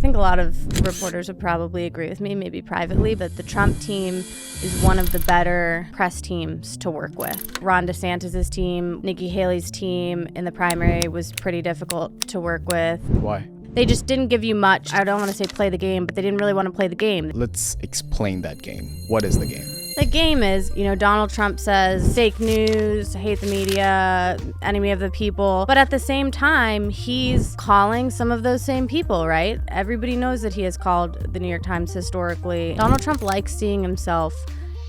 think a lot of reporters would probably agree with me, maybe privately, but the Trump team is one of the better press teams to work with. Ron DeSantis' team, Nikki Haley's team in the primary was pretty difficult to work with. Why? They just didn't give you much. I don't want to say play the game, but they didn't really want to play the game. Let's explain that game. What is the game? The game is, Donald Trump says fake news, hate the media, enemy of the people. But at the same time, he's calling some of those same people, right? Everybody knows that he has called the New York Times historically. Donald Trump likes seeing himself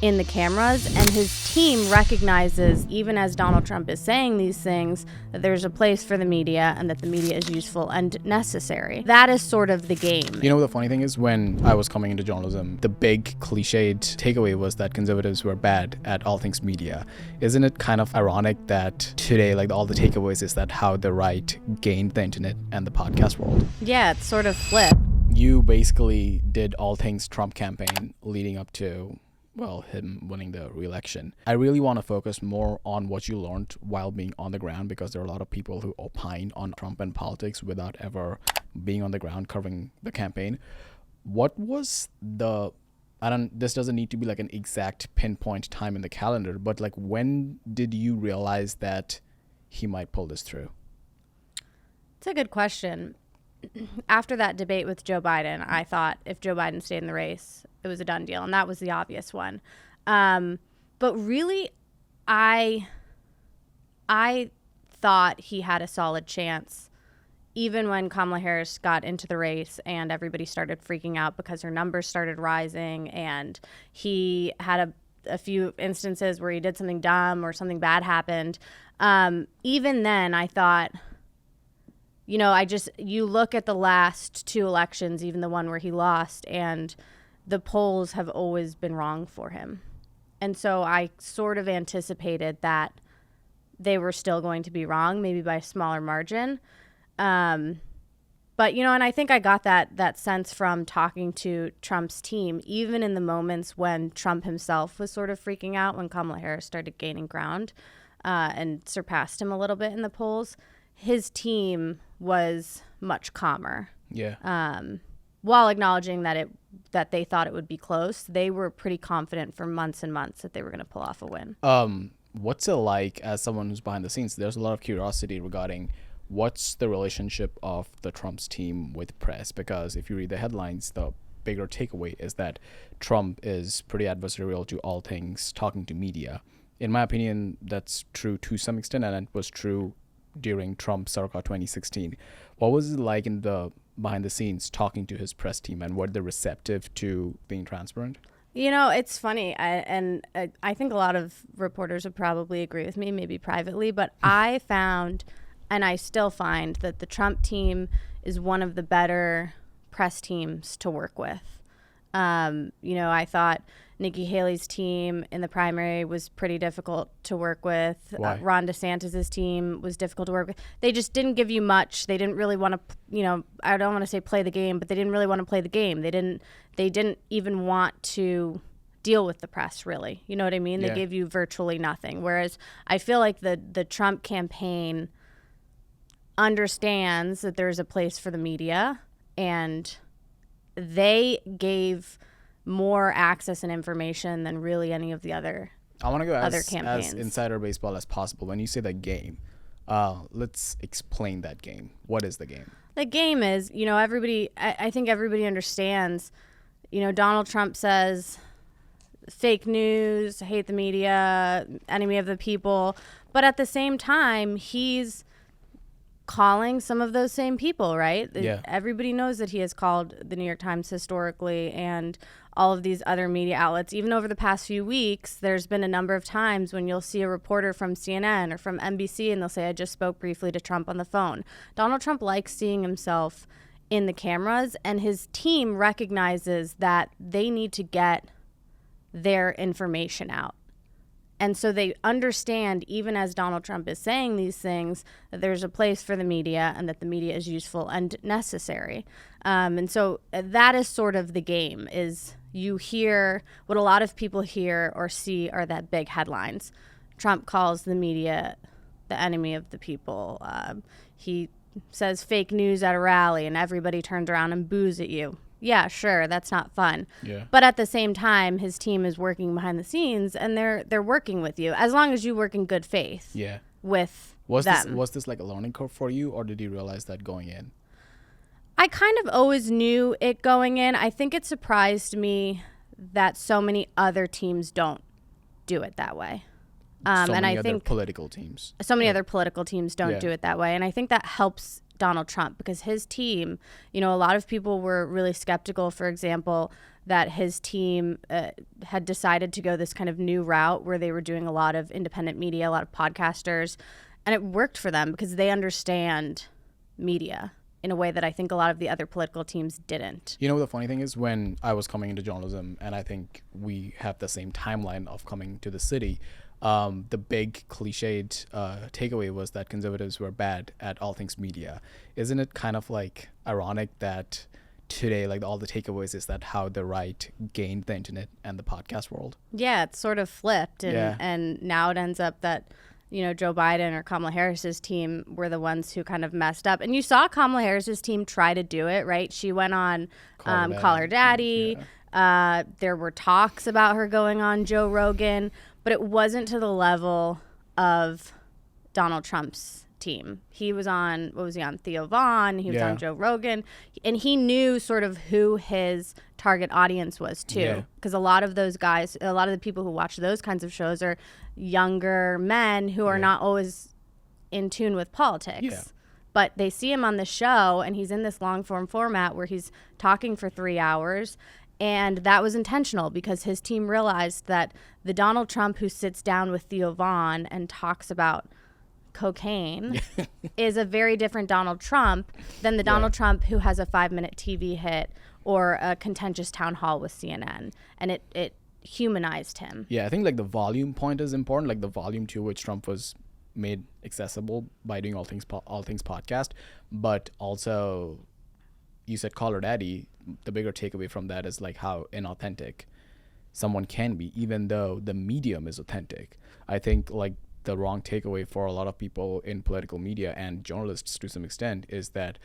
in the cameras, and his team recognizes, even as Donald Trump is saying these things, that there's a place for the media and that the media is useful and necessary. That is sort of the game. You know, the funny thing is, when I was coming into journalism, the big cliched takeaway was that conservatives were bad at all things media. Isn't it kind of ironic that today, like, all the takeaways is that how the right gained the internet and the podcast world? Yeah, it's sort of flipped. You basically did all things Trump campaign leading up to, well, him winning the re-election. I really want to focus more on what you learned while being on the ground, because there are a lot of people who opine on Trump and politics without ever being on the ground covering the campaign. What was this doesn't need to be like an exact pinpoint time in the calendar, but like, when did you realize that he might pull this through? It's a good question. After that debate with Joe Biden, I thought if Joe Biden stayed in the race, it was a done deal, and that was the obvious one. But really, I thought he had a solid chance, even when Kamala Harris got into the race and everybody started freaking out because her numbers started rising, and he had a few instances where he did something dumb or something bad happened. Even then, I thought, you look at the last two elections, even the one where he lost, and the polls have always been wrong for him. And so I sort of anticipated that they were still going to be wrong, maybe by a smaller margin. But, and I think I got that sense from talking to Trump's team, even in the moments when Trump himself was sort of freaking out, when Kamala Harris started gaining ground and surpassed him a little bit in the polls. His team was much calmer. Yeah. While acknowledging that they thought it would be close, they were pretty confident for months and months that they were going to pull off a win. What's it like, as someone who's behind the scenes? There's a lot of curiosity regarding what's the relationship of the Trump's team with press, because if you read the headlines, the bigger takeaway is that Trump is pretty adversarial to all things talking to media. In my opinion, that's true to some extent, and it was true during Trump circa 2016. What was it like in the behind the scenes talking to his press team, and were they receptive to being transparent? It's funny, I think a lot of reporters would probably agree with me, maybe privately, but I found, and I still find, that the Trump team is one of the better press teams to work with. I thought Nikki Haley's team in the primary was pretty difficult to work with. Why? Ron DeSantis' team was difficult to work with. They just didn't give you much. They didn't really want to, I don't want to say play the game, but they didn't really want to play the game. They didn't even want to deal with the press, really. You know what I mean? Yeah. They gave you virtually nothing. Whereas I feel like the Trump campaign understands that there's a place for the media, and they gave more access and information than really any of the other I want to go campaigns. as insider baseball as possible. When you say the game, let's explain that game. What is the game? The game is, everybody, I think everybody understands, Donald Trump says fake news, hate the media, enemy of the people. But at the same time, he's calling some of those same people, right? Yeah. Everybody knows that he has called the New York Times historically and all of these other media outlets. Even over the past few weeks, there's been a number of times when you'll see a reporter from CNN or from NBC and they'll say, I just spoke briefly to Trump on the phone. Donald Trump likes seeing himself in the cameras, and his team recognizes that they need to get their information out. And so they understand, even as Donald Trump is saying these things, that there's a place for the media and that the media is useful and necessary. And so that is sort of the game, is you hear what a lot of people hear or see are that big headlines. Trump calls the media the enemy of the people. He says fake news at a rally and everybody turns around and boos at you. Yeah, sure, that's not fun. Yeah. But at the same time, his team is working behind the scenes and they're working with you as long as you work in good faith. Yeah. With Was them. this like a learning curve for you, or did you realize that going in? I kind of always knew it going in. I think it surprised me that so many other teams don't do it that way. So and many I other think political teams. so many other political teams don't Yeah. do it that way. And I think that helps Donald Trump because his team, you know, a lot of people were really skeptical, for example, that his team had decided to go this kind of new route where they were doing a lot of independent media, a lot of podcasters. And it worked for them because they understand media in a way that I think a lot of the other political teams didn't. You know, the funny thing is, when I was coming into journalism, and I think we have the same timeline of coming to the city, the big cliched takeaway was that conservatives were bad at all things media. Isn't it kind of like ironic that today, like, all the takeaways is that how the right gained the internet and the podcast world? Yeah, it's sort of flipped. And, Yeah. and now it ends up that, you know, Joe Biden or Kamala Harris's team were the ones who kind of messed up. And you saw Kamala Harris's team try to do it, right? She went on Call Her Daddy. Yeah. There were talks about her going on Joe Rogan, but it wasn't to the level of Donald Trump's team. He was on, what was he on? Theo Vaughn. He was Yeah. on Joe Rogan. And he knew sort of who his target audience was too. Yeah. Because a lot of those guys, a lot of the people who watch those kinds of shows are younger men who are Yeah. not always in tune with politics. Yeah. But they see him on the show and he's in this long form format where he's talking for 3 hours. And that was intentional because his team realized that the Donald Trump who sits down with Theo Vaughn and talks about cocaine is a very different Donald Trump than the Donald Trump who has a 5-minute TV hit or a contentious town hall with CNN. And it humanized him. Yeah, I think like the volume point is important, like the volume to which Trump was made accessible by doing all things podcast, but also you said Call Her Daddy. The bigger takeaway from that is like how inauthentic someone can be, even though the medium is authentic. I think like the wrong takeaway for a lot of people in political media and journalists to some extent is that,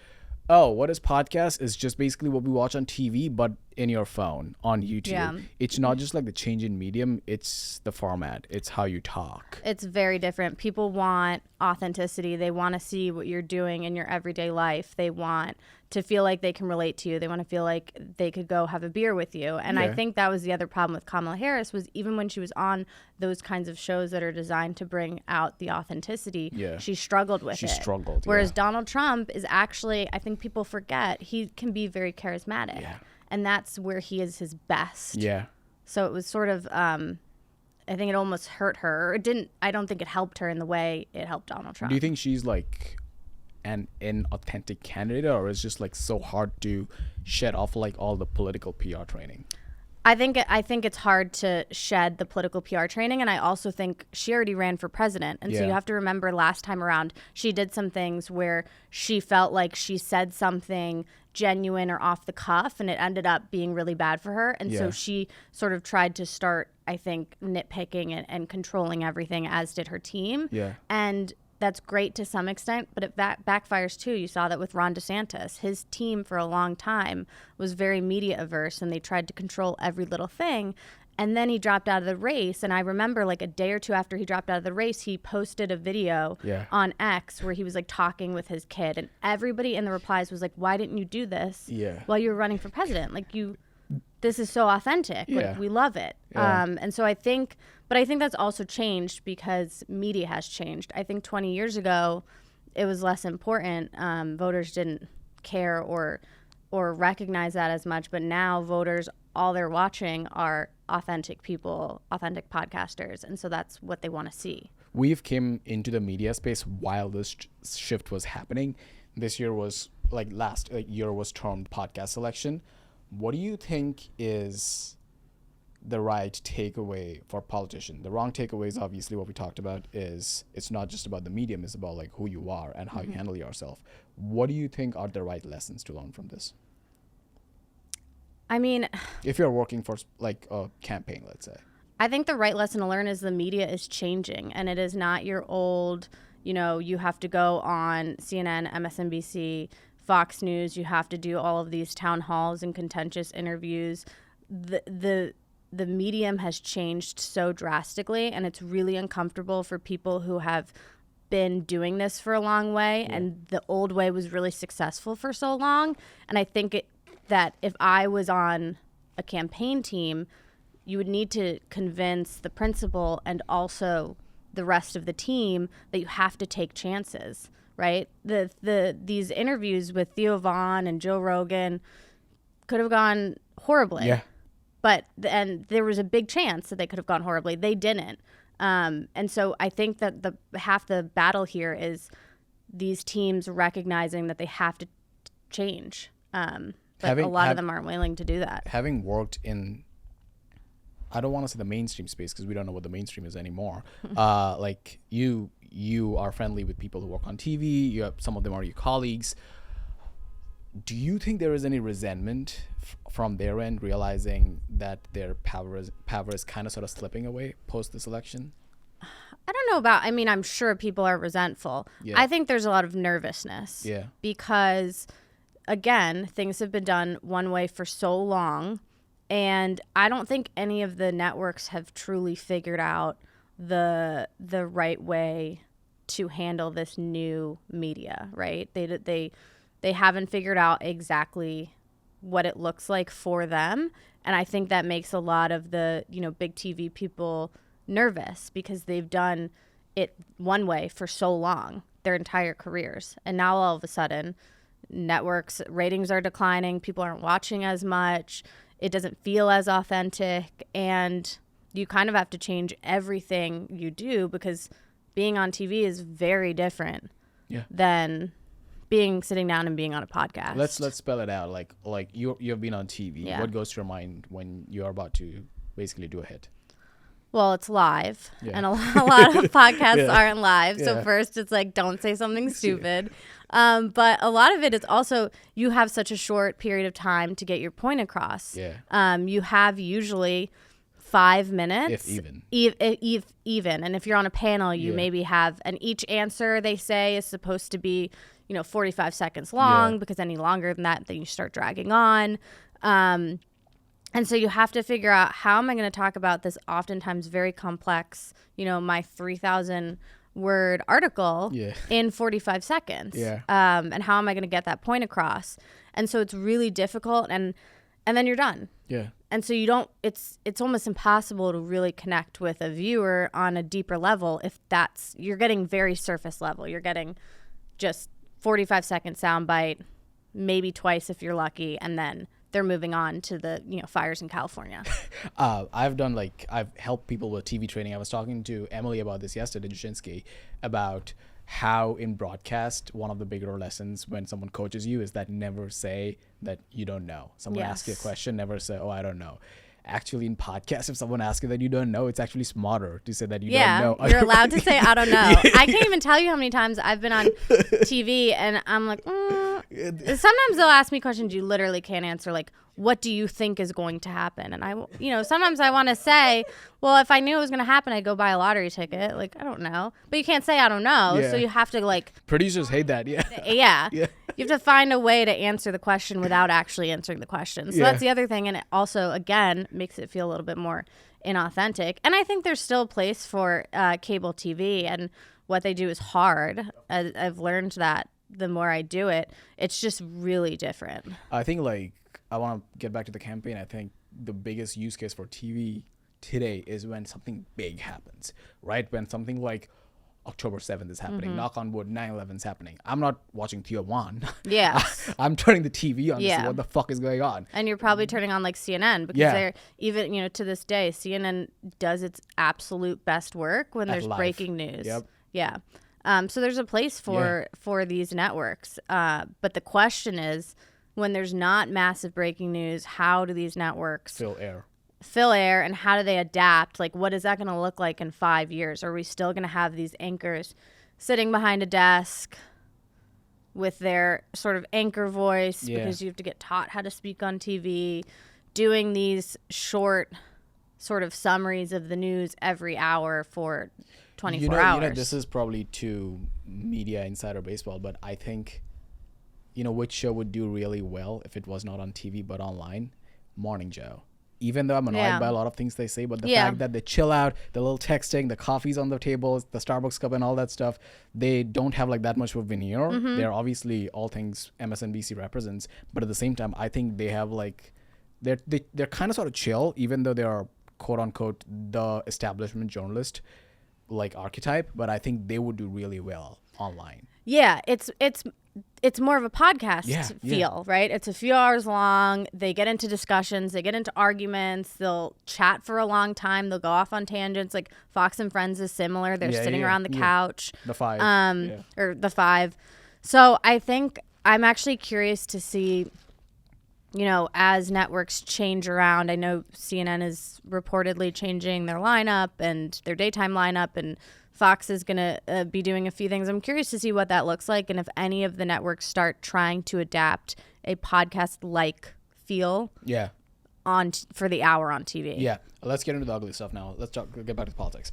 oh, what is podcast is just basically what we watch on TV, but in your phone, on YouTube. Yeah. It's not just like the change in medium, it's the format, it's how you talk. It's very different. People want authenticity. They want to see what you're doing in your everyday life. They want to feel like they can relate to you. They want to feel like they could go have a beer with you. And I Yeah. think that was the other problem with Kamala Harris was even when she was on those kinds of shows that are designed to bring out the authenticity, Yeah. she struggled with She it. struggled, Whereas yeah. Donald Trump is actually, I think people forget, he can be very charismatic. Yeah. And that's where he is his best. Yeah. So it was sort of, I think it almost hurt her. It didn't, I don't think it helped her in the way it helped Donald Trump. Do you think she's like an inauthentic candidate, or is just like so hard to shed off like all the political PR training? I think it's hard to shed the political PR training, and I also think she already ran for president, and so Yeah. you have to remember last time around she did some things where she felt like she said something genuine or off the cuff, and it ended up being really bad for her, and so Yeah. she sort of tried to start, I think, nitpicking and controlling everything, as did her team. Yeah. And that's great to some extent, but it backfires too. You saw that with Ron DeSantis. His team for a long time was very media averse and they tried to control every little thing. And then he dropped out of the race. And I remember like a day or two after he dropped out of the race, he posted a video Yeah. on X where he was like talking with his kid. And everybody in the replies was like, why didn't you do this Yeah. while you were running for president? This is so authentic. Yeah. Like, we love it. Yeah. And so I think that's also changed because media has changed. I think 20 years ago, it was less important. Voters didn't care or recognize that as much. But now voters, all they're watching are authentic people, authentic podcasters. And so that's what they want to see. We've came into the media space while this shift was happening. This year was like last year was termed podcast selection. What do you think is the right takeaway for politicians? The wrong takeaway is obviously what we talked about, is it's not just about the medium, it's about like who you are and how you handle yourself. What do you think are the right lessons to learn from this? I mean, If you're working for like a campaign, let's say. I think the right lesson to learn is the media is changing and it is not your old, you have to go on CNN, MSNBC, Fox News. You have to do all of these town halls and contentious interviews. The medium has changed so drastically, and it's really uncomfortable for people who have been doing this for a long way, and the old way was really successful for so long. And I think that if I was on a campaign team, you would need to convince the principal and also the rest of the team that you have to take chances, right? These interviews with Theo Vaughn and Joe Rogan could have gone horribly. Yeah. And there was a big chance that they could have gone horribly. They didn't. And so I think that half the battle here is these teams recognizing that they have to change. But a lot of them aren't willing to do that. Having worked in, I don't want to say the mainstream space because we don't know what the mainstream is anymore. Like you are friendly with people who work on TV. Some of them are your colleagues. Do you think there is any resentment from their end, realizing that their power is kind of sort of slipping away post this election? I don't know about, I'm sure people are resentful. Yeah. I think there's a lot of nervousness. Yeah. Because, again, things have been done one way for so long. And I don't think any of the networks have truly figured out the right way to handle this new media, right? They haven't figured out exactly what it looks like for them. And I think that makes a lot of the, big TV people nervous because they've done it one way for so long, their entire careers. And now all of a sudden, networks ratings are declining. People aren't watching as much. It doesn't feel as authentic. And you kind of have to change everything you do because being on TV is very different than sitting down and being on a podcast. Let's spell it out. Like you've been on TV. Yeah. What goes to your mind when you're about to basically do a hit? Well, it's live, and a lot of podcasts aren't live. So first, it's like, don't say something stupid. But a lot of it is also you have such a short period of time to get your point across. Yeah. You have usually 5 minutes, if even. And if you're on a panel, you maybe have, and each answer they say is supposed to be 45 seconds long, because any longer than that, then you start dragging on. And so you have to figure out, how am I going to talk about this oftentimes very complex, my 3,000 word article in 45 seconds? Yeah. And how am I going to get that point across? And so it's really difficult, and then you're done. Yeah. And so it's almost impossible to really connect with a viewer on a deeper level if you're getting very surface level. You're getting just 45-second soundbite, maybe twice if you're lucky, and then they're moving on to the fires in California. I've helped people with TV training. I was talking to Emily about this yesterday, Jashinsky, about how in broadcast, one of the bigger lessons when someone coaches you is that never say that you don't know. Someone asks you a question, never say, oh, I don't know. Actually, in podcasts, if someone asks you that you don't know, it's actually smarter to say that you don't know. You're allowed to say, I don't know. I can't even tell you how many times I've been on TV and I'm like, Sometimes they'll ask me questions you literally can't answer, like, what do you think is going to happen? And sometimes I want to say, well, if I knew it was going to happen, I'd go buy a lottery ticket. Like, I don't know. But you can't say I don't know. Yeah. So you have to Producers hate that, yeah. Yeah. You have to find a way to answer the question without actually answering the question. So that's the other thing. And it also, again, makes it feel a little bit more inauthentic. And I think there's still a place for cable TV. And what they do is hard. I've learned that the more I do it, it's just really different. I think, I want to get back to the campaign. I think the biggest use case for TV today is when something big happens, right? When something like October 7th is happening, knock on wood, 9/11 is happening. I'm not watching Theo Vaughn. Yeah. I'm turning the TV on to see what the fuck is going on. And you're probably turning on CNN because they're even, to this day, CNN does its absolute best work when there's breaking news. Yep. Yeah. So there's a place for these networks. But the question is, when there's not massive breaking news, how do these networks fill air, and how do they adapt? Like, what is that going to look like in 5 years? Are we still going to have these anchors sitting behind a desk with their sort of anchor voice because you have to get taught how to speak on TV, doing these short sort of summaries of the news every hour for 24 hours. This is probably too media insider baseball, but I think, which show would do really well if it was not on TV but online? Morning Joe. Even though I'm annoyed by a lot of things they say, but the fact that they chill out, the little texting, the coffee's on the table, the Starbucks cup and all that stuff, they don't have like that much of a veneer. They're obviously all things MSNBC represents, but at the same time, I think they have like, they're kind of sort of chill, even though they are quote unquote the establishment journalist like archetype, but I think they would do really well online. Yeah, it's more of a podcast feel, right? It's a few hours long. They get into discussions. They get into arguments. They'll chat for a long time. They'll go off on tangents. Like Fox and Friends is similar. They're sitting around the couch. The Five. Or The Five. So I think I'm actually curious to see, as networks change around. I know CNN is reportedly changing their lineup and their daytime lineup, and Fox is going to be doing a few things. I'm curious to see what that looks like and if any of the networks start trying to adapt a podcast-like feel for the hour on TV. Yeah. Let's get into the ugly stuff now. Get back to politics.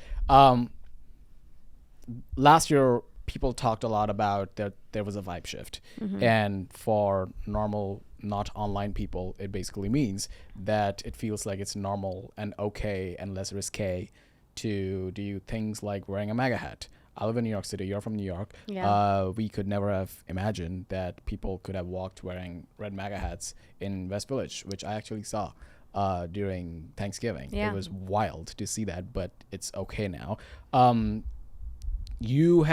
Last year, people talked a lot about that there was a vibe shift. And for normal, not online people, it basically means that it feels like it's normal and okay and less risque to do things like wearing a MAGA hat. I live in New York City. You're from New York. Yeah. We could never have imagined that people could have walked wearing red MAGA hats in West Village, which I actually saw during Thanksgiving. Yeah. It was wild to see that, but it's okay now. You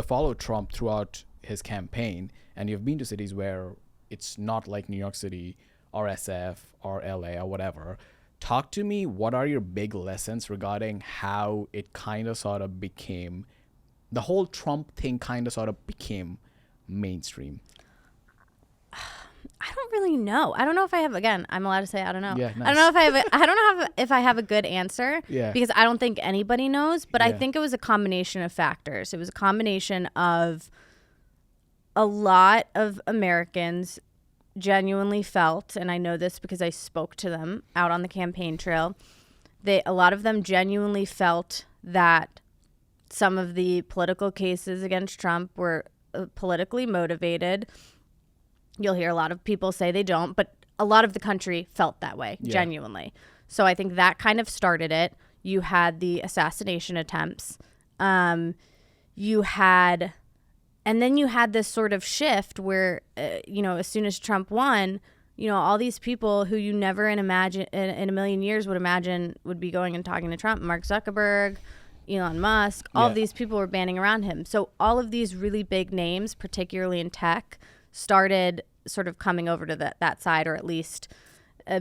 followed Trump throughout his campaign, and you've been to cities where it's not like New York City or SF or LA or whatever. Talk to me, what are your big lessons regarding how it kind of sort of became, the whole Trump thing kind of sort of became mainstream? I don't really know. I don't know if I have, again, I'm allowed to say I don't know. Yeah, nice. I don't know if I have a good answer because I don't think anybody knows, but I think it was a combination of factors. It was a combination of a lot of Americans genuinely felt, and I know this because I spoke to them out on the campaign trail, a lot of them genuinely felt that some of the political cases against Trump were politically motivated. You'll hear a lot of people say they don't, but a lot of the country felt that way, genuinely. So I think that kind of started it. You had the assassination attempts. And then you had this sort of shift where, as soon as Trump won, all these people who you never in a million years would imagine would be going and talking to Trump, Mark Zuckerberg, Elon Musk, all of these people were banding around him. So all of these really big names, particularly in tech, started sort of coming over to that side, or at least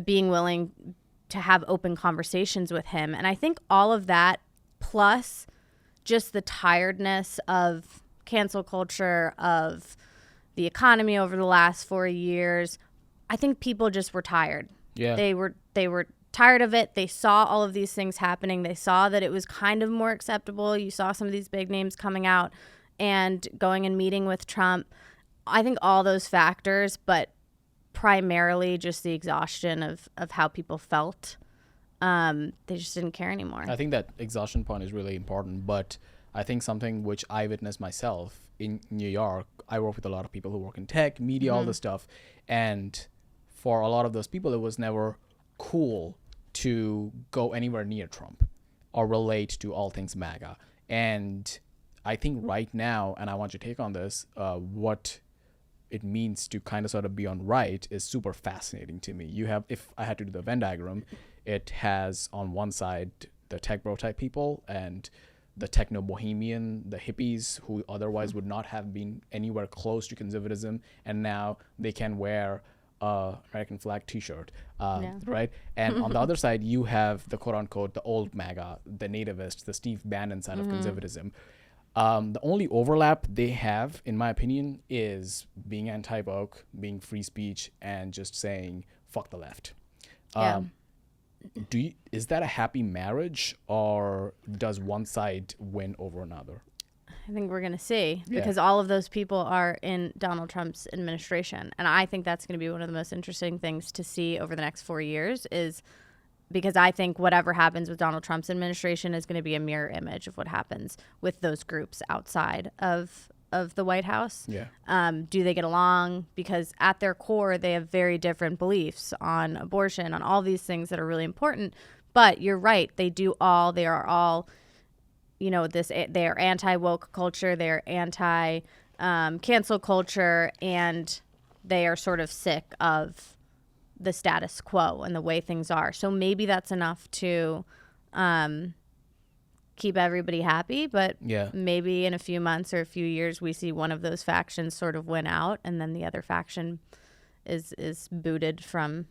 being willing to have open conversations with him. And I think all of that, plus just the tiredness of cancel culture, of the economy over the last 4 years, I think people just were tired. Yeah. They were tired of it. They saw all of these things happening. They saw that it was kind of more acceptable. You saw some of these big names coming out and going and meeting with Trump. I think all those factors, but primarily just the exhaustion of how people felt. They just didn't care anymore. I think that exhaustion point is really important, but I think something which I witnessed myself in New York, I work with a lot of people who work in tech, media, all this stuff. And for a lot of those people, it was never cool to go anywhere near Trump or relate to all things MAGA. And I think right now, and I want your take on this, what it means to kind of sort of be on right is super fascinating to me. You have, if I had to do the Venn diagram, it has on one side the tech bro type people and the techno bohemian, the hippies who otherwise would not have been anywhere close to conservatism, and now they can wear a American flag t-shirt, right? And on the other side, you have the quote unquote the old MAGA, the nativists, the Steve Bannon side of conservatism. The only overlap they have, in my opinion, is being anti-woke, being free speech, and just saying fuck the left. Is that a happy marriage, or does one side win over another? I think we're going to see, because all of those people are in Donald Trump's administration. And I think that's going to be one of the most interesting things to see over the next 4 years is because I think whatever happens with Donald Trump's administration is going to be a mirror image of what happens with those groups outside of the White House. Yeah. Do they get along? Because at their core, they have very different beliefs on abortion, on all these things that are really important. But you're right. They are all, they are anti-woke culture. They're anti-cancel culture. And they are sort of sick of the status quo and the way things are. So maybe that's enough to keep everybody happy, but maybe in a few months or a few years we see one of those factions sort of win out, and then the other faction is booted from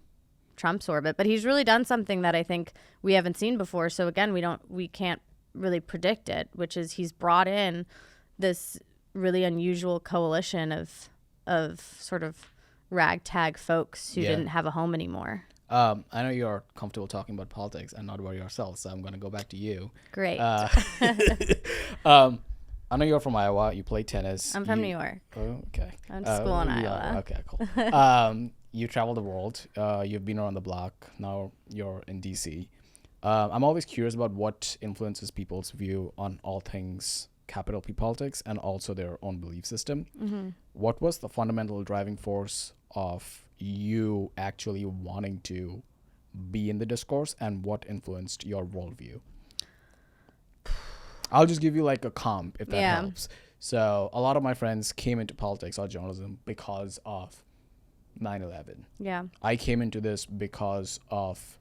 Trump's orbit. But he's really done something that I think we haven't seen before. So again, we can't really predict it, which is he's brought in this really unusual coalition of sort of ragtag folks who didn't have a home anymore. I know you're comfortable talking about politics and not about yourself, so I'm going to go back to you. Great. I know you're from Iowa. You play tennis. I'm from New York. Oh, okay. I went to school in Iowa. Okay, cool. You travel the world. You've been around the block. Now you're in D.C. I'm always curious about what influences people's view on all things capital P politics and also their own belief system. Mm-hmm. What was the fundamental driving force of you actually wanting to be in the discourse, and what influenced your worldview? I'll just give you like a comp if that helps. So a lot of my friends came into politics or journalism because of 9/11. Yeah. I came into this because of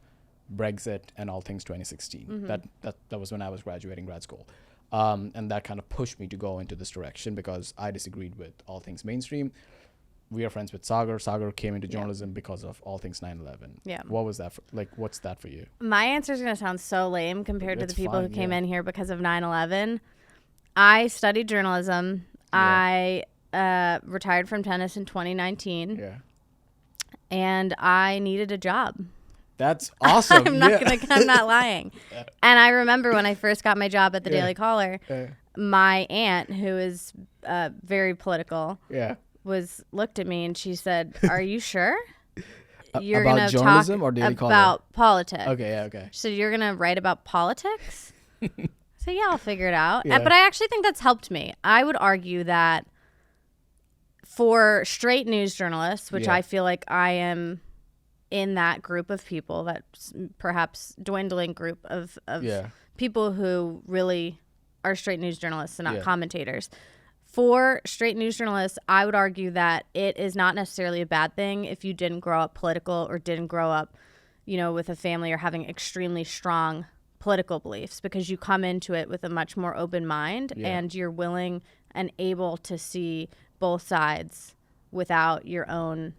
Brexit and all things 2016. Mm-hmm. That was when I was graduating grad school. And that kind of pushed me to go into this direction because I disagreed with all things mainstream. We are friends with Saagar. Saagar came into journalism because of all things 9/11. Yeah. What was that what's that for you? My answer is going to sound so lame compared to the people who came in here because of 9/11. I studied journalism. I retired from tennis in 2019. Yeah. And I needed a job. That's awesome. I'm not lying. And I remember when I first got my job at the Daily Caller, my aunt, who is very political, looked at me and she said, "Are you sure you're going to talk about politics?" Okay. So you're going to write about politics? So I'll figure it out. But I actually think that's helped me. I would argue that for straight news journalists, which I feel like I am in that group of people, that perhaps dwindling group of people who really are straight news journalists and not commentators. For straight news journalists, I would argue that it is not necessarily a bad thing if you didn't grow up political or didn't grow up, with a family or having extremely strong political beliefs, because you come into it with a much more open mind and you're willing and able to see both sides without your own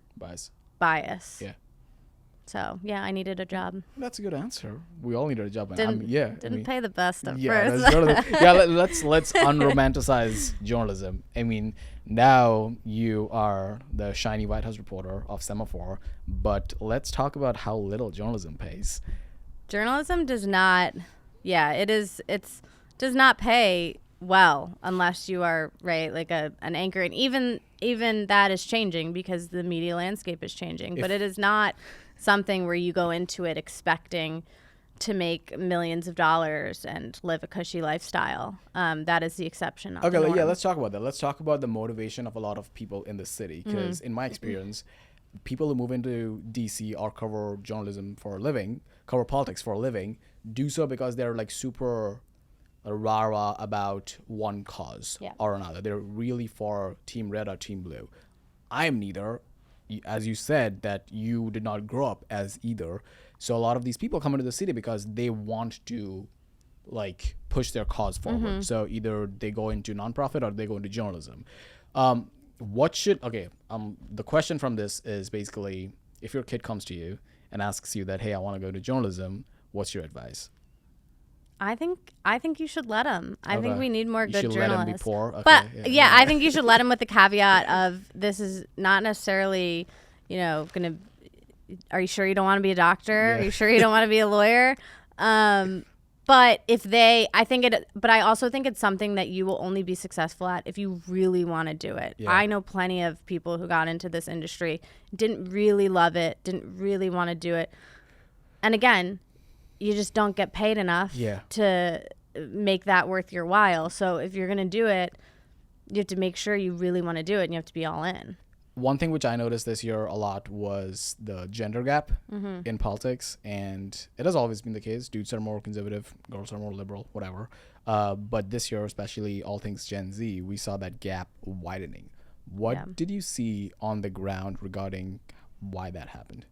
bias. Yeah. So, I needed a job. That's a good answer. We all needed a job. Didn't pay the best at first. Let's unromanticize journalism. I mean, now you are the shiny White House reporter of Semafor, but let's talk about how little journalism pays. Journalism does not, it does not pay well unless you are, like an anchor. And even that is changing because the media landscape is changing. But it is not something where you go into it expecting to make millions of dollars and live a cushy lifestyle. That is the exception. Not the norm. Let's talk about that. Let's talk about the motivation of a lot of people in the city. Because in my experience, people who move into DC or cover journalism for a living, cover politics for a living, do so because they're like super rah-rah about one cause or another. They're really for Team Red or Team Blue. I'm neither. As you said, that you did not grow up as either. So a lot of these people come into the city because they want to push their cause forward. So either they go into nonprofit or they go into journalism. The question from this is basically, if your kid comes to you and asks you that, hey, I want to go to journalism, what's your advice? I think you should let him. I think we need more good journalists. Let him be poor. Okay, but I think you should let him with the caveat of this is not necessarily, gonna. Are you sure you don't want to be a doctor? Are you sure you don't want to be a lawyer? But I also think it's something that you will only be successful at if you really want to do it. Yeah. I know plenty of people who got into this industry, didn't really love it, didn't really want to do it. And again, you just don't get paid enough to make that worth your while. So if you're going to do it, you have to make sure you really want to do it, and you have to be all in. One thing which I noticed this year a lot was the gender gap in politics, and it has always been the case. Dudes are more conservative, girls are more liberal, whatever. But this year, especially all things Gen Z, we saw that gap widening. What did you see on the ground regarding why that happened?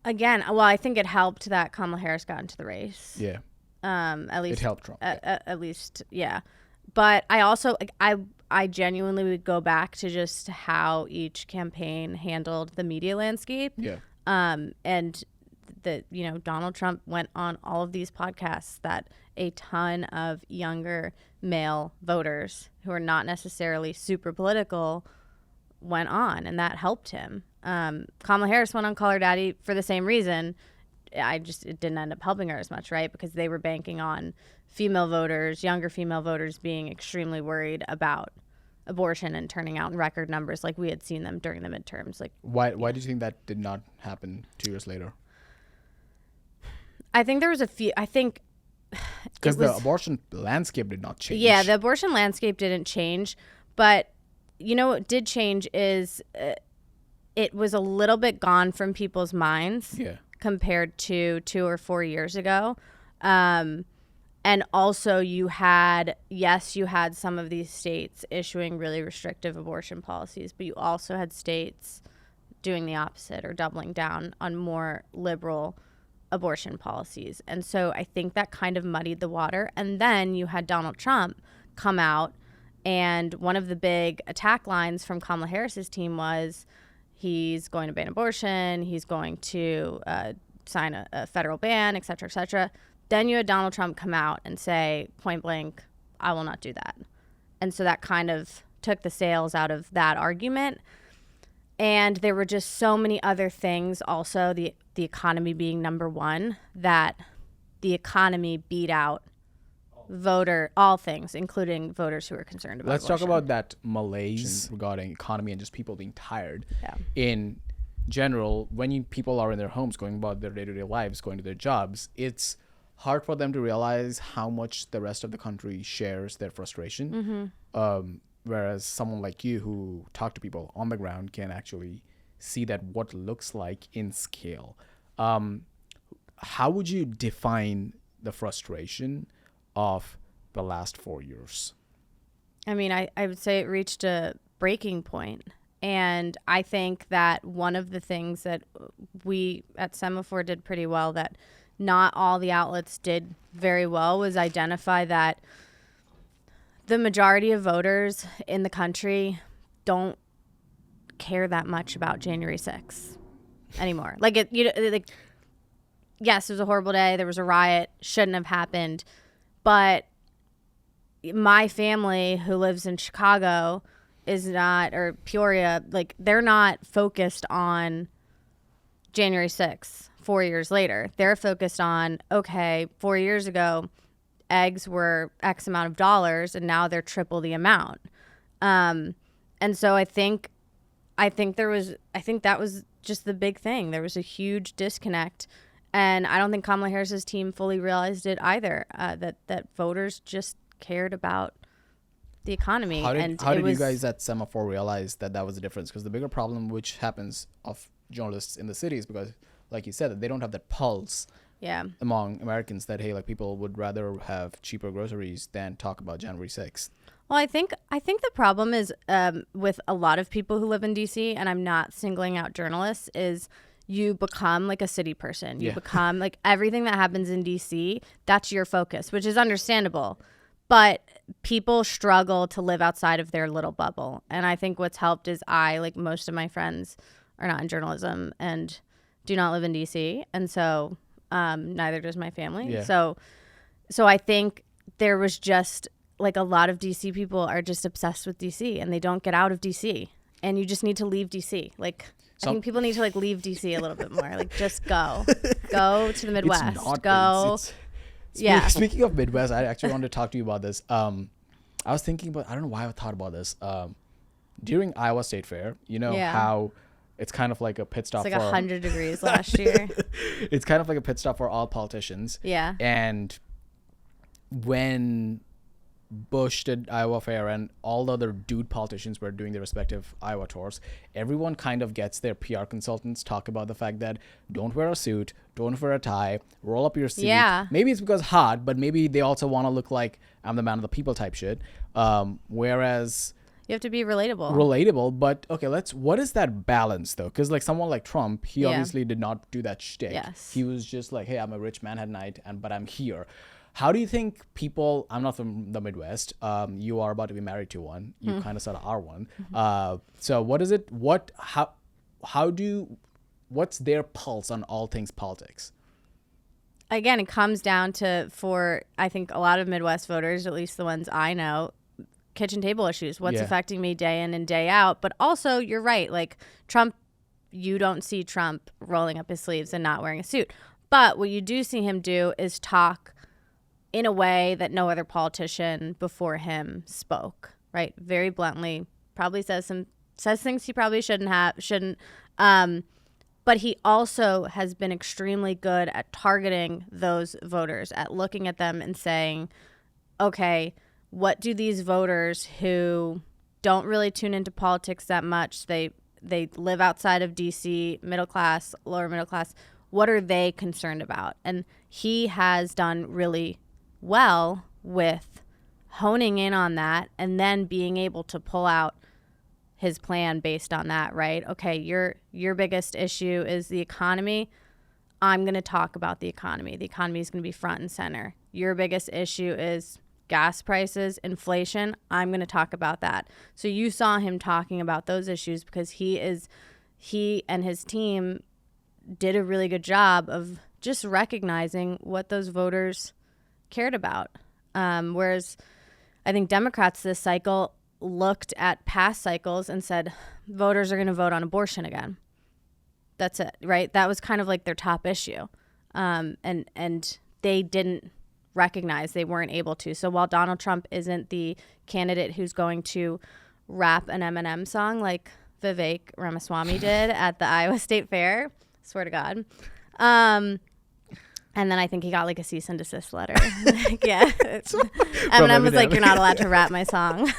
Again, well, I think it helped that Kamala Harris got into the race. Yeah. At least it helped Trump. At least, yeah. But I also, I genuinely would go back to just how each campaign handled the media landscape. Yeah. And Donald Trump went on all of these podcasts that a ton of younger male voters who are not necessarily super political went on, and that helped him. Kamala Harris went on Call Her Daddy for the same reason. It didn't end up helping her as much, right? Because they were banking on female voters, younger female voters, being extremely worried about abortion and turning out in record numbers like we had seen them during the midterms. Like, why do you think that did not happen 2 years later? I think there was a few. I think because the abortion landscape did not change. Yeah, the abortion landscape didn't change, but what did change is it was a little bit gone from people's minds. Yeah. Compared to 2 or 4 years ago. And also you had some of these states issuing really restrictive abortion policies, but you also had states doing the opposite or doubling down on more liberal abortion policies. And so I think that kind of muddied the water. And then you had Donald Trump come out, and one of the big attack lines from Kamala Harris's team was, he's going to ban abortion. He's going to sign a federal ban, et cetera, et cetera. Then you had Donald Trump come out and say, point blank, I will not do that. And so that kind of took the sails out of that argument. And there were just so many other things also, the economy being number one, that the economy beat out all things, including voters who are concerned about Let's abortion. talk about that malaise regarding economy and just people being tired. Yeah. In general, when people are in their homes going about their day-to-day lives, going to their jobs, it's hard for them to realize how much the rest of the country shares their frustration. Whereas someone like you who talk to people on the ground can actually see that what looks like in scale. How would you define the frustration of the last 4 years? I mean, I would say it reached a breaking point. And I think that one of the things that we at Semafor did pretty well, that not all the outlets did very well, was identify that the majority of voters in the country don't care that much about January 6th anymore. Yes, it was a horrible day. There was a riot. Shouldn't have happened. But my family, who lives in Chicago, is not, or Peoria, they're not focused on January 6th 4 years later. They're focused on, okay, 4 years ago, eggs were X amount of dollars, and now they're triple the amount. And so I think that was just the big thing. There was a huge disconnect. And I don't think Kamala Harris's team fully realized it either, that voters just cared about the economy. How did you guys at Semafor realize that was the difference? Because the bigger problem which happens of journalists in the city is because, like you said, that they don't have that pulse among Americans that, hey, people would rather have cheaper groceries than talk about January 6th. Well, I think the problem is with a lot of people who live in D.C., and I'm not singling out journalists, is you become a city person. You become everything that happens in DC, that's your focus, which is understandable. But people struggle to live outside of their little bubble. And I think what's helped is most of my friends are not in journalism and do not live in DC. And so neither does my family. Yeah. So I think there was just a lot of DC people are just obsessed with DC, and they don't get out of DC. And you just need to leave DC. I think people need to leave DC a little bit more. Just go to the Midwest. Speaking of Midwest, I actually wanted to talk to you about this. I was thinking about, I don't know why I thought about this. During Iowa State Fair, how it's kind of like a pit stop It's like for 100 degrees last year. it's kind of like a pit stop for all politicians. Yeah. And when Bush did Iowa Fair and all the other dude politicians were doing their respective Iowa tours, everyone kind of gets their PR consultants talk about the fact that don't wear a suit, don't wear a tie, roll up your sleeve. Yeah. Maybe it's because hot, but maybe they also want to look like I'm the man of the people type shit. Whereas You have to be relatable. but okay, what is that balance though? Because like someone like Trump, he Yeah. obviously did not do that shtick. Yes. He was just like, hey, I'm a rich Manhattanite, but I'm here. How do you think people? I'm not from the Midwest. You are about to be married to one. You kind of sort of are one. So what is it? What's their pulse on all things politics? Again, it comes down to, for I think a lot of Midwest voters, at least the ones I know, kitchen table issues. What's Yeah. affecting me day in and day out. But also, you're right. Like Trump, you don't see Trump rolling up his sleeves and not wearing a suit. But what you do see him do is talk in a way that no other politician before him spoke, right? Very bluntly, probably says things he probably shouldn't. But he also has been extremely good at targeting those voters, at looking at them and saying, okay, what do these voters who don't really tune into politics that much, they live outside of DC, middle class, lower middle class, what are they concerned about? And he has done really well with honing in on that and then being able to pull out his plan based on that, right? Okay, your biggest issue is the economy. I'm going to talk about the economy. The economy is going to be front and center. Your biggest issue is gas prices, inflation. I'm going to talk about that. So you saw him talking about those issues because he and his team did a really good job of just recognizing what those voters cared about. Whereas I think Democrats this cycle looked at past cycles and said, voters are going to vote on abortion again. That's it, right? That was kind of like their top issue. And they didn't recognize, they weren't able to. So while Donald Trump isn't the candidate who's going to rap an Eminem song like Vivek Ramaswamy did at the Iowa State Fair, swear to God. And then I think he got like a cease and desist letter. Yeah. Eminem was like, you're not allowed to rap my song.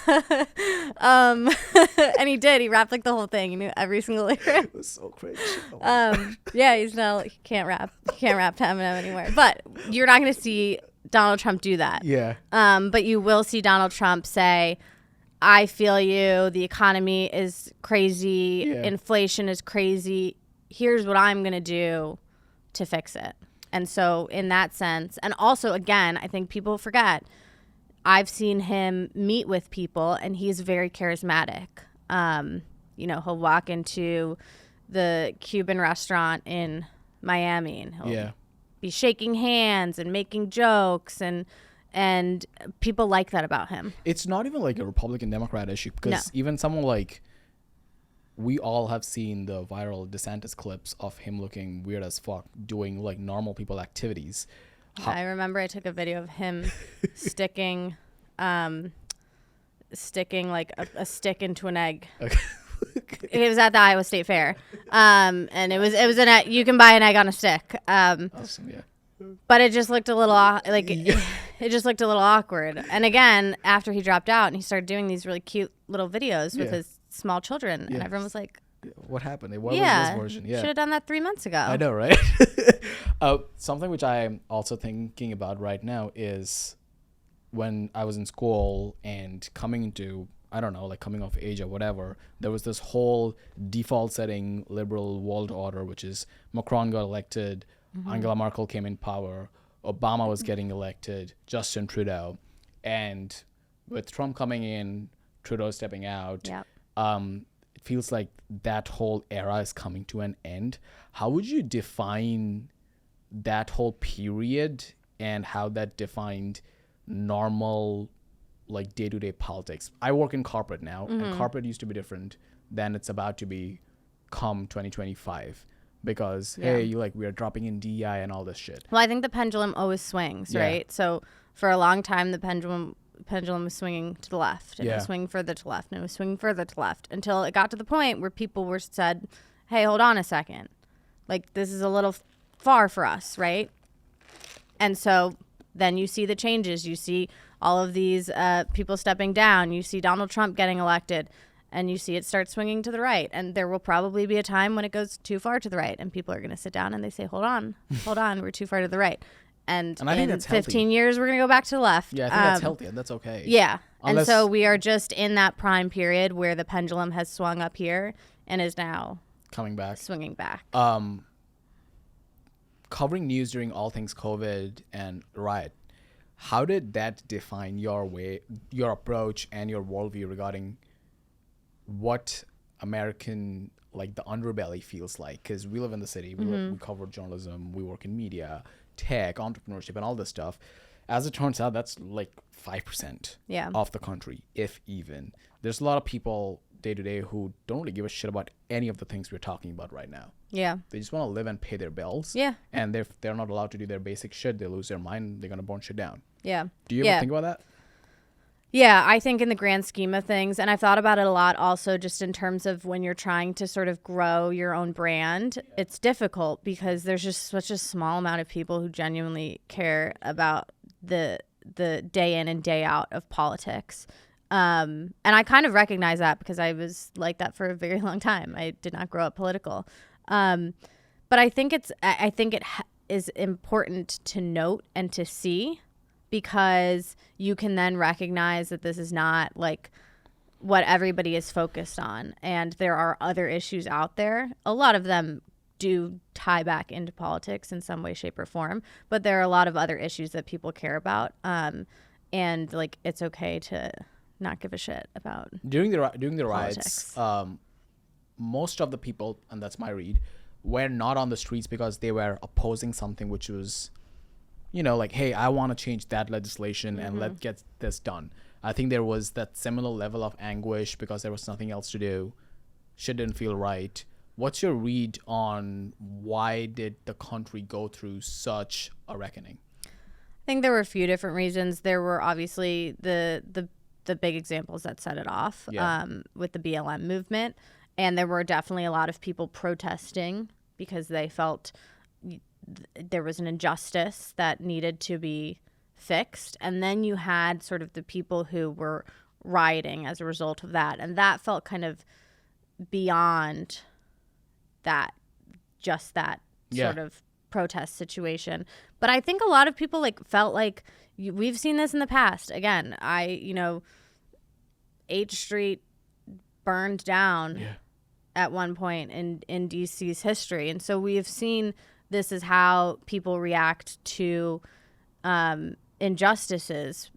And he did. He rapped like the whole thing. He knew every single lyric. It was so crazy. Yeah, he can't rap. He can't rap to Eminem anymore. But you're not going to see Donald Trump do that. Yeah. But you will see Donald Trump say, I feel you. The economy is crazy. Yeah. Inflation is crazy. Here's what I'm going to do to fix it. And so in that sense, and also, again, I think people forget, I've seen him meet with people and he's very charismatic. He'll walk into the Cuban restaurant in Miami and he'll be shaking hands and making jokes and people like that about him. It's not even like a Republican Democrat issue because even someone like, we all have seen the viral DeSantis clips of him looking weird as fuck doing like normal people activities. I remember I took a video of him sticking like a stick into an egg. Okay. It was at the Iowa State Fair, and it was an egg. You can buy an egg on a stick. Awesome, yeah. But it just looked a little it just looked a little awkward. And again, after he dropped out and he started doing these really cute little videos with his small children, and everyone was like, what happened? What was this version? Yeah, should have done that 3 months ago. I know, right? Something which I'm also thinking about right now is when I was in school and coming into, I don't know, like coming of age or whatever, there was this whole default setting liberal world order, which is Macron got elected, Angela Merkel came in power, Obama was getting elected, Justin Trudeau, and with Trump coming in, Trudeau stepping out, it feels like that whole era is coming to an end. How would you define that whole period and how that defined normal, like day-to-day politics? I work in corporate now, and corporate used to be different than it's about to be come 2025. Because we are dropping in DEI and all this shit. Well, I think the pendulum always swings, right? So for a long time, the pendulum was swinging to the left, and it was swinging further to left, and it was swinging further to left until it got to the point where people said, hey, hold on a second. Like, this is a little far for us, right? And so then you see the changes. You see all of these people stepping down. You see Donald Trump getting elected. And you see it start swinging to the right. And there will probably be a time when it goes too far to the right. And people are going to sit down and they say, hold on, we're too far to the right. And I think in that's 15 healthy. years, we're going to go back to the left. Yeah, I think that's healthy, and that's okay. Yeah. And Unless- so we are just in that prime period where the pendulum has swung up here and is now Coming back. swinging back. Covering news during all things COVID and riot, how did that define your approach and your worldview regarding what American, like the underbelly feels like? Because we live in the city, we cover journalism, we work in media, tech, entrepreneurship, and all this stuff. As it turns out, that's like 5% of the country, if even. There's a lot of people day to day who don't really give a shit about any of the things we're talking about right now. Yeah. They just want to live and pay their bills. Yeah. And if they're not allowed to do their basic shit, they lose their mind, they're going to burn shit down. Yeah. Do you ever think about that? Yeah, I think in the grand scheme of things, and I've thought about it a lot also just in terms of when you're trying to sort of grow your own brand, it's difficult because there's just such a small amount of people who genuinely care about the day in and day out of politics. And I kind of recognize that because I was like that for a very long time. I did not grow up political. But I think it is important to note and to see, because you can then recognize that this is not like what everybody is focused on. And there are other issues out there. A lot of them do tie back into politics in some way, shape, or form. But there are a lot of other issues that people care about. And like, it's okay to not give a shit about during the politics. riots. Most of the people, and that's my read, were not on the streets because they were opposing something which was, like, hey, I want to change that legislation and let's get this done. I think there was that similar level of anguish because there was nothing else to do. Shit didn't feel right. What's your read on why did the country go through such a reckoning? I think there were a few different reasons. There were obviously the big examples that set it off with the BLM movement. And there were definitely a lot of people protesting because they felt there was an injustice that needed to be fixed. And then you had sort of the people who were rioting as a result of that. And that felt kind of beyond that, just that sort of protest situation. But I think a lot of people felt like we've seen this in the past. Again, H Street burned down at one point in DC's history. And so we have seen this is how people react to injustices,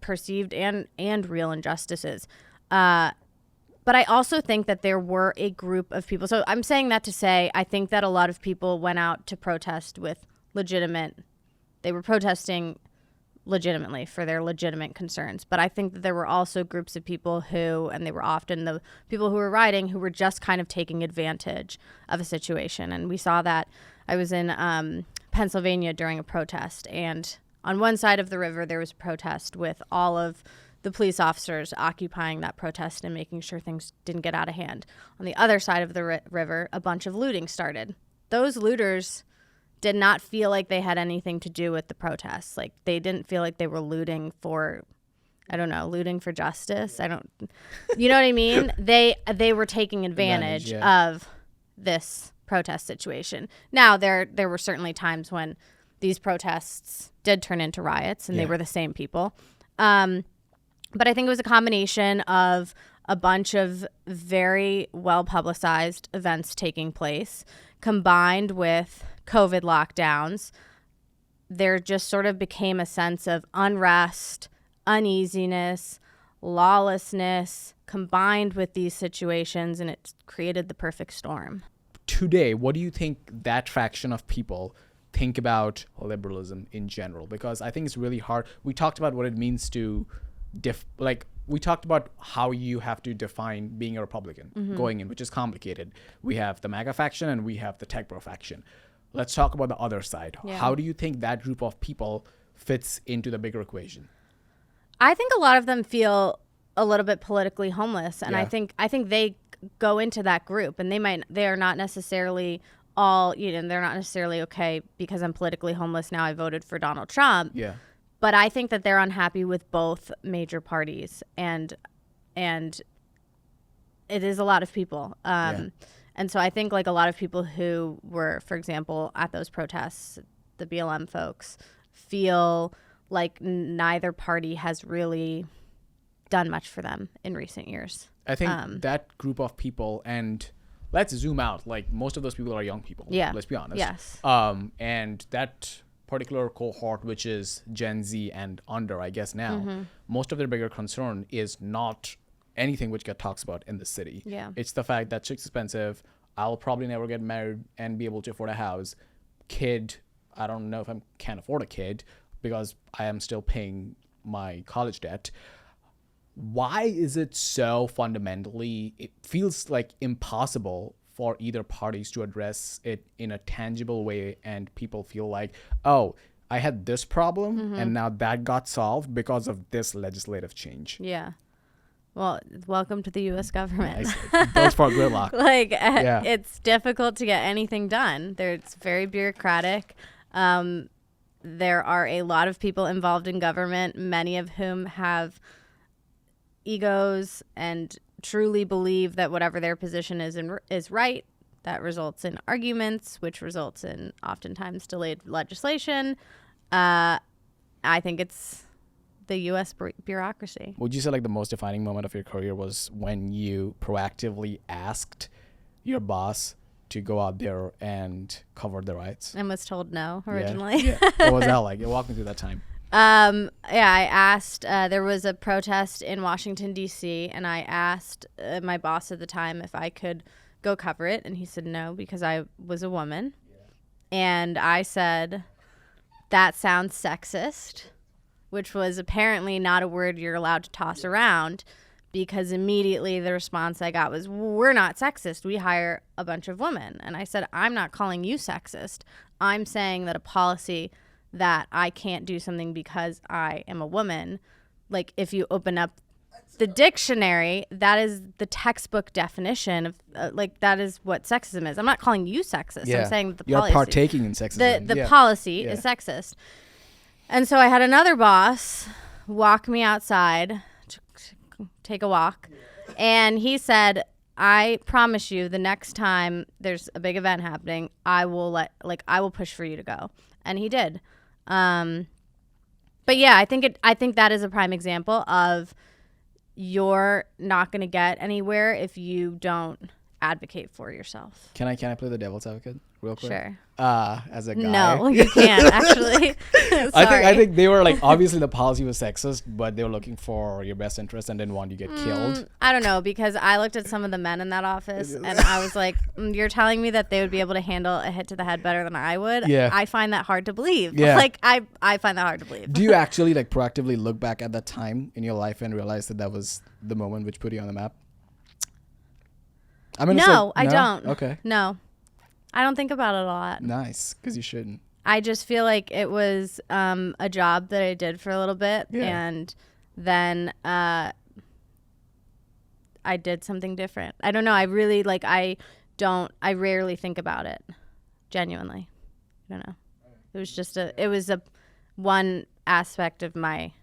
perceived and real injustices. But I also think that there were a group of people. So I'm saying that to say I think that a lot of people went out to protest with they were protesting legitimately for their legitimate concerns. But I think that there were also groups of people and they were often the people who were rioting, who were just kind of taking advantage of a situation. And we saw that. I was in Pennsylvania during a protest, and on one side of the river there was a protest with all of the police officers occupying that protest and making sure things didn't get out of hand. On the other side of the river, a bunch of looting started. Those looters did not feel like they had anything to do with the protests. Like, they didn't feel like they were looting for, looting for justice. You know what I mean? They were taking advantage of this protest situation. Now, there were certainly times when these protests did turn into riots, and they were the same people. But I think it was a combination of a bunch of very well-publicized events taking place, combined with COVID lockdowns. There just sort of became a sense of unrest, uneasiness, lawlessness, combined with these situations, and it created the perfect storm. Today, what do you think that fraction of people think about liberalism in general? Because I think it's really hard. We talked about what it means to we talked about how you have to define being a Republican going in, which is complicated. We have the MAGA faction and we have the tech bro faction. Let's talk about the other side. Yeah. How do you think that group of people fits into the bigger equation? I think a lot of them feel a little bit politically homeless, and I think they go into that group, and they are not necessarily all, they're not necessarily okay because I'm politically homeless now I voted for Donald Trump. Yeah. But I think that they're unhappy with both major parties, and it is a lot of people. And so I think like a lot of people who were, for example, at those protests, the BLM folks, feel like neither party has really done much for them in recent years. I think that group of people, and let's zoom out, like most of those people are young people. Yeah. Let's be honest. Yes. And that particular cohort, which is Gen Z and under, I guess now, most of their bigger concern is not anything which get talks about in the city. Yeah. It's the fact that chick's expensive. I'll probably never get married and be able to afford a house. Kid, I don't know if I can afford a kid because I am still paying my college debt. Why is it so fundamentally, it feels like impossible for either parties to address it in a tangible way, and people feel like, oh, I had this problem and now that got solved because of this legislative change. Yeah. Well, welcome to the U.S. government. Nice. Those for gridlock. It's difficult to get anything done. It's very bureaucratic. There are a lot of people involved in government, many of whom have egos and truly believe that whatever their position is right. That results in arguments, which results in oftentimes delayed legislation. I think it's the U.S. bureaucracy. Would you say like the most defining moment of your career was when you proactively asked your boss to go out there and cover the riots? And was told no originally. Yeah. What was that like? Walk me through that time. I asked, there was a protest in Washington, D.C., and I asked my boss at the time if I could go cover it, and he said no because I was a woman. And I said, that sounds sexist, which was apparently not a word you're allowed to toss around, because immediately the response I got was, we're not sexist. We hire a bunch of women. And I said, I'm not calling you sexist. I'm saying that a policy that I can't do something because I am a woman, like if you open up the dictionary, that is the textbook definition of that is what sexism is. I'm not calling you sexist. Yeah. I'm saying that the You're policy, partaking in sexism. The policy is sexist. And so I had another boss walk me outside to take a walk, and he said, I promise you the next time there's a big event happening, I will push for you to go. And he did. But yeah, I think that is a prime example of you're not going to get anywhere if you don't advocate for yourself. Can I play the devil's advocate real quick? Sure. As a guy. No, you can't actually. I think they were like, obviously the policy was sexist, but they were looking for your best interest and didn't want you to get killed. I don't know, because I looked at some of the men in that office and I was like, you're telling me that they would be able to handle a hit to the head better than I would? Yeah. I find that hard to believe. Yeah. Like I find that hard to believe. Do you actually like proactively look back at that time in your life and realize that was the moment which put you on the map? I mean, I don't. Okay. No, I don't think about it a lot. Nice, because you shouldn't. I just feel like it was a job that I did for a little bit, and then I did something different. I don't know. I really I rarely think about it. Genuinely, I don't know. It was just one aspect of my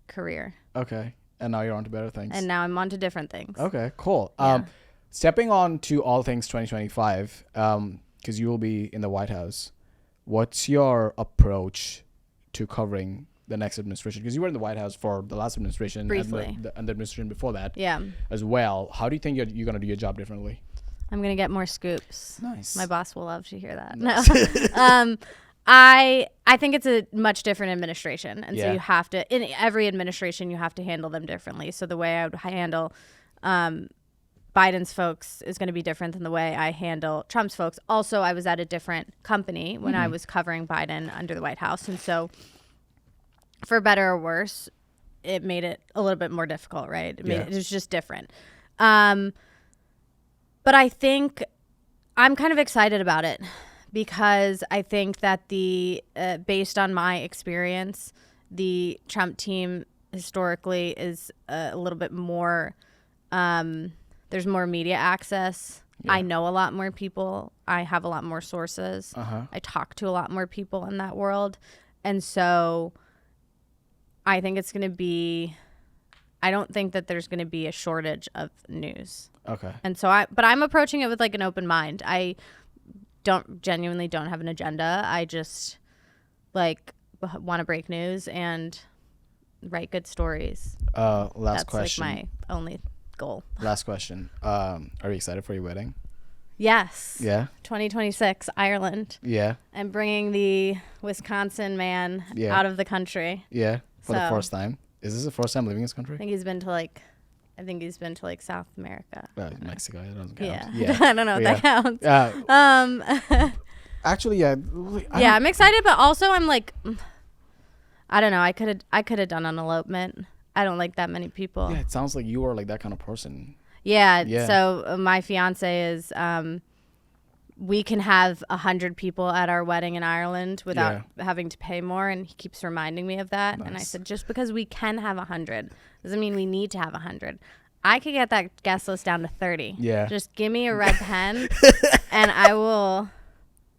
career. Okay, and now you're on to better things. And now I'm on to different things. Okay, cool. Yeah. Stepping on to all things 2025, because you will be in the White House. What's your approach to covering the next administration? Because you were in the White House for the last administration. Briefly. And the administration before that. Yeah. As well. How do you think you're going to do your job differently? I'm going to get more scoops. Nice. My boss will love to hear that. Nice. No. I think it's a much different administration. And so you have to, in every administration, you have to handle them differently. So the way I would handle Biden's folks is going to be different than the way I handle Trump's folks. Also, I was at a different company when I was covering Biden under the White House. And so for better or worse, it made it a little bit more difficult, right? It was just different. But I think I'm kind of excited about it because I think that based on my experience, the Trump team historically is a little bit more there's more media access. Yeah. I know a lot more people. I have a lot more sources. Uh-huh. I talk to a lot more people in that world. And so I think it's going to be, I don't think that there's going to be a shortage of news. Okay. And so but I'm approaching it with like an open mind. I genuinely don't have an agenda. I just like want to break news and write good stories. Last question. That's like my only goal. Last question. Are you excited for your wedding? Yes. Yeah. 2026, Ireland. Yeah. I'm bringing the Wisconsin man out of the country. Yeah. For the first time. Is this the first time leaving this country? I think he's been to like South America. Mexico. It doesn't count. Yeah. I don't know if that counts. Actually, yeah. I'm excited, but also I'm like, I don't know. I could have done an elopement. I don't like that many people. Yeah, it sounds like you are like that kind of person. Yeah. So my fiance is. We can have 100 people at our wedding in Ireland without having to pay more, and he keeps reminding me of that. Nice. And I said, just because we can have 100 doesn't mean we need to have 100. I could get that guest list down to 30. Yeah. Just give me a red pen, and I will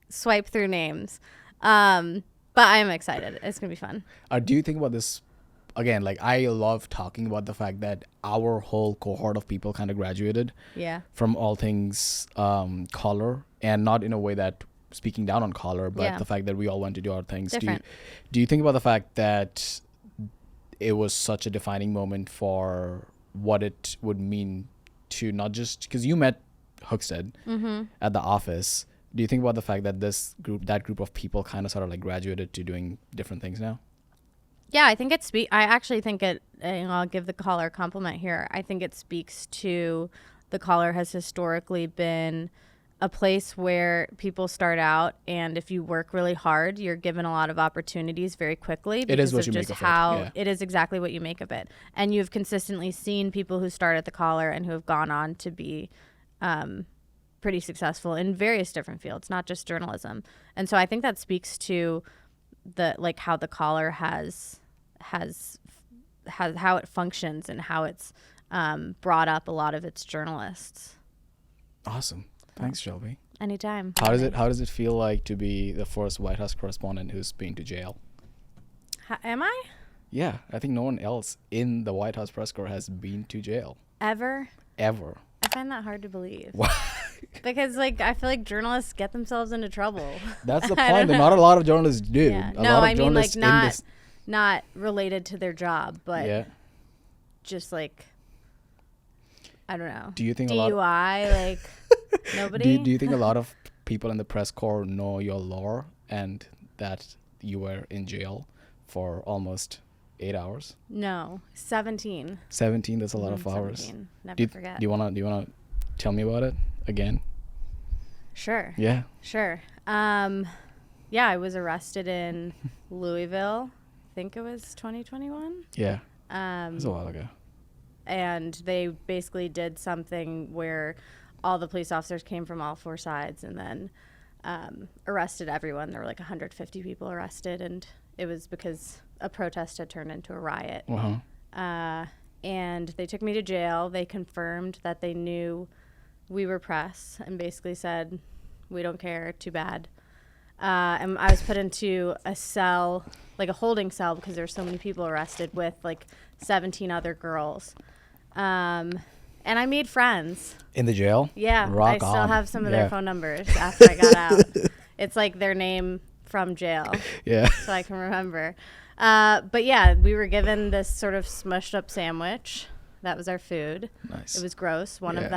swipe through names. But I am excited. It's gonna be fun. Do you think about this? Again, like I love talking about the fact that our whole cohort of people kind of graduated from all things color, and not in a way that speaking down on color, but the fact that we all went to do our things. Do you think about the fact that it was such a defining moment for what it would mean to not just, because you met Hookstead at the office. Do you think about the fact that that group of people kind of sort of like graduated to doing different things now? Yeah, I think I actually think it, I'll give the caller a compliment here. I think it speaks to the caller has historically been a place where people start out, and if you work really hard, you're given a lot of opportunities very quickly. It is what you make of it. It is exactly what you make of it. And you've consistently seen people who start at the caller and who have gone on to be pretty successful in various different fields, not just journalism. And so I think that speaks to how the caller has how it functions and how it's brought up a lot of its journalists. Awesome. Thanks, Shelby. Anytime. How does it feel like to be the first White House correspondent who's been to jail? Am I? Yeah, I think no one else in the White House press corps has been to jail. Ever. I find that hard to believe. Why? Because I feel like journalists get themselves into trouble. That's the point. Not a lot of journalists do. Yeah. Not related to their job, but just like, I don't know. Do you think DUI, nobody? Do you think a lot of people in the press corps know your lore and that you were in jail for almost 8 hours? No, 17. 17. That's a lot of hours. Never forget. Do you wanna tell me about it again? Sure. Yeah. Sure. I was arrested in Louisville. I think it was 2021. Yeah. It was a while ago. And they basically did something where all the police officers came from all four sides and then arrested everyone. There were 150 people arrested, and it was because a protest had turned into a riot. And they took me to jail. They confirmed that they knew we were press and basically said, we don't care, too bad. And I was put into a cell, a holding cell, because there were so many people arrested, with 17 other girls. And I made friends. In the jail? Yeah. Rock I still on. have some of their phone numbers after I got out. It's their name from jail. Yeah. So I can remember. But yeah, we were given this sort of smushed up sandwich. That was our food. Nice. It was gross. One of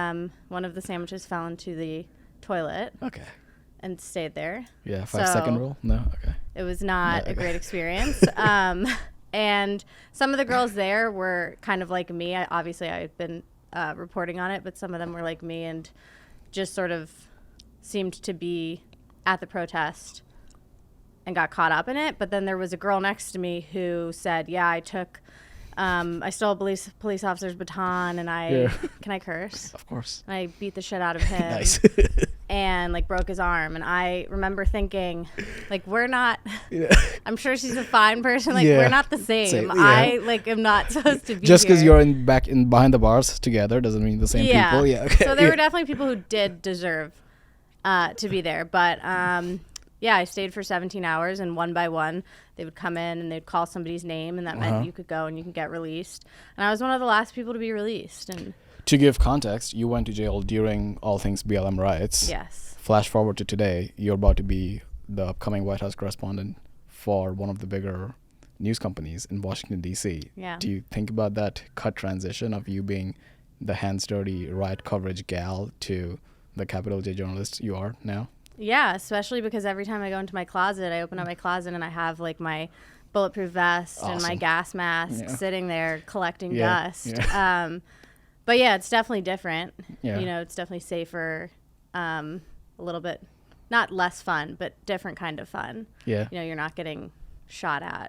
the sandwiches fell into the toilet. Okay. And stayed there. Yeah, 5-second rule? No? Okay. It was not a great experience. And some of the girls there were kind of like me. Obviously, I had been reporting on it, but some of them were like me and just sort of seemed to be at the protest and got caught up in it. But then there was a girl next to me who said, I stole a police officer's baton, and can I curse? Of course. And I beat the shit out of him. Nice. and like broke his arm. And I remember thinking, like, we're not. Yeah. I'm sure she's a fine person. Like, Yeah. we're not the same. Yeah. I like am not supposed to be Just because here. you're behind the bars together doesn't mean the same people. Yeah. Okay. So there were definitely people who did deserve to be there, but yeah, I stayed for 17 hours, and one by one, they would come in and they'd call somebody's name, and that meant you could go and you could get released. And I was one of the last people to be released. And to give context, you went to jail during all things BLM riots. yes. Flash forward to today, you're about to be the upcoming White House correspondent for one of the bigger news companies in Washington, D.C. Yeah. Do you think about that cut transition of you being the hands dirty riot coverage gal to the capital J journalist you are now? Yeah, especially because every time I go into my closet, I open up my closet and I have like my bulletproof vest and my gas mask sitting there collecting dust. Yeah. But yeah, it's definitely different. Yeah. You know, it's definitely safer, a little bit, not less fun, but different kind of fun. Yeah. You know, you're not getting shot at